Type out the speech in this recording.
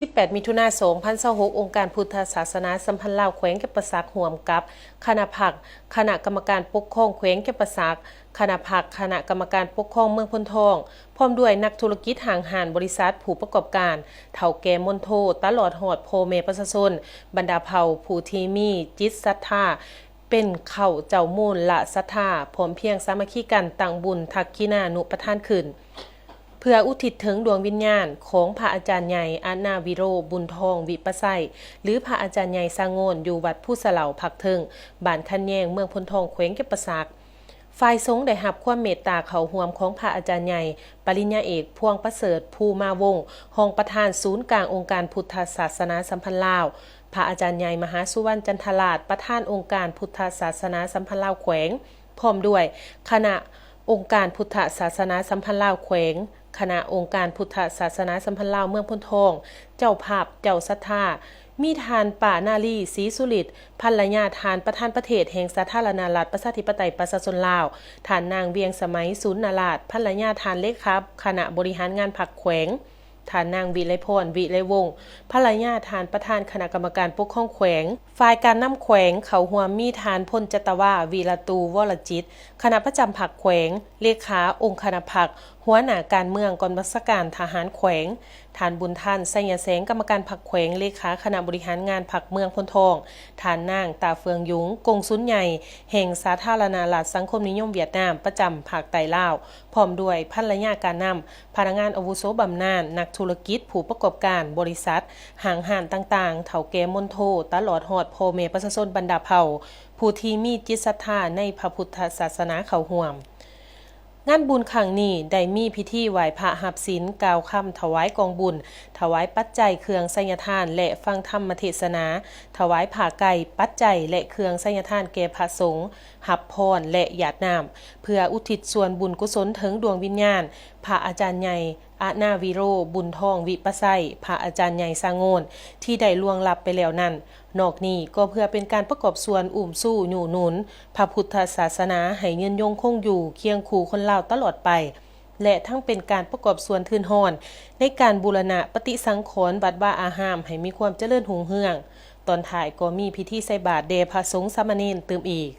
18 มิถุนายน 2026 องค์การพุทธศาสนาสัมพันธ์ลาวแขวงแก่ประสักห่วมกับคณะผักคณะกรรมการปกครองแขวงแก่ประสักคณะผักคณะกรรมการปกครองเมืองพนทองพร้อมด้วยนักธุรกิจห่างหานบริษัทผู้ประกอบการเฒ่าแก่มณฑลตลอดหอดโพเมประชาชนบรรดาเผ่าผู้ที่มีจิตศรัทธาเป็นเข้าเจ้ามูลละศรัทธาพร้อมเพียงสามัคคีกันตั้งบุญทักขินานุปทานขึ้นเพื่ออุทิศถึงดวงวิญญาณของพระอาจารย์ใหญ่อานาวิโรบุญทองวิปัสไสหรือพระอาจารย์ใหญ่สางโงนอยู่วัดผู้เสลาผักเทิงบ้านคันแยงเมืองพนทองแขวงแก่ประสักฝ่ายสงฆ์ได้รับความเมตตาเข้าร่วมของพระอาจารย์ใหญ่ปริญญาเอกพวงประเสริฐภูมาวงศ์รองประธานศูนย์กลางองค์การพุทธศาสนาสัมพันธ์ลาวพระอาจารย์ใหญ่มหาสุวรรณจันทราชประธานองค์การพุทธศาสนาสัมพันธ์ลาวแขวงพร้อมด้วยคณะองค์การพุทธศาสนาสัมพันธ์ลาวแขวงคณะองค์การพุทธศาสนาสัมพันธ์ลาวเมืองพนทองเจ้าภาพเจ้าศรัทธามีทานป่านาลีศรีสุริตภรรยาทานประธานประเทศแห่งสาธารณรัฐประชาธิปไตยประชาชนลาวทานนางเวียงสมัยสุนนาราชภรรยาทานเลขาคณะบริหารงานพรรคแขวงทานนางวิไลพรวิไลวงศ์ภรรยาทานประธานคณะกรรมการปกครองแขวงฝ่ายการนำแขวงเขาหัวมีทานพลจตวาวีรตูวรจิตคณะประจำพรรคแขวงเลขาองค์คณะพรรคหัวหน้าการเมืองกองบัญชาการทหารแขวงฐานบุญท่านไสยแสงกรรมการพรรคแขวงเลขาคณะบริหารงานพรรคเมืองพนทองฐานนางตาเฟืองยุ้งกงสุนใหญ่แห่งสาธารณรัฐสังคมนิยมเวียดนามประจำภาคใต้ลาวพร้อมด้วยภรรยาการนำพนักงานอาวุโสบำนาญนักธุรกิจผู้ประกอบการบริษัทห่างหานต่างๆเฒ่าแก่มณฑลตลอดหอดพ่อแม่ประชาชนบรรดาเผ่าผู้ที่มีจิตศรัทธาในพระพุทธศาสนาเข้าร่วมงานบุญครั้งนี้ได้มีพิธีไหว้พระหับศีลกล่าวคำถวายกองบุญถวายปัจจัยเครื่องไสยทานและฟังธรรมเทศนาถวายผ้าไก่ปัจจัยและเครื่องไสยทานแก่พระสงฆ์หับพรและญาติน้ำเพื่ออุทิศส่วนบุญกุศลถึงดวงวิญญาณพระอาจารย์ใหญ่อานาวิโรบุญทองวิปัสไสพระอาจารย์ใหญ่สางโงนที่ได้ล่วงลับไปแล้วนั้นนอกนี้ก็เพื่อเป็นการประกอบส่วนสู้อยู่หนุนพระพุทธศาสนาให้ยืนยงคงอยู่เคียงคู่คนลาวตลอดไปและทั้งเป็นการประกอบส่วนทืนหอนในการบูรณะปฏิสังขรณ์วัดวาอารามให้มีความเจริญรุ่งเรืองตอนท้ายก็มีพิธีใส่บาตรแด่พระสงฆ์สามเณรเติมอีก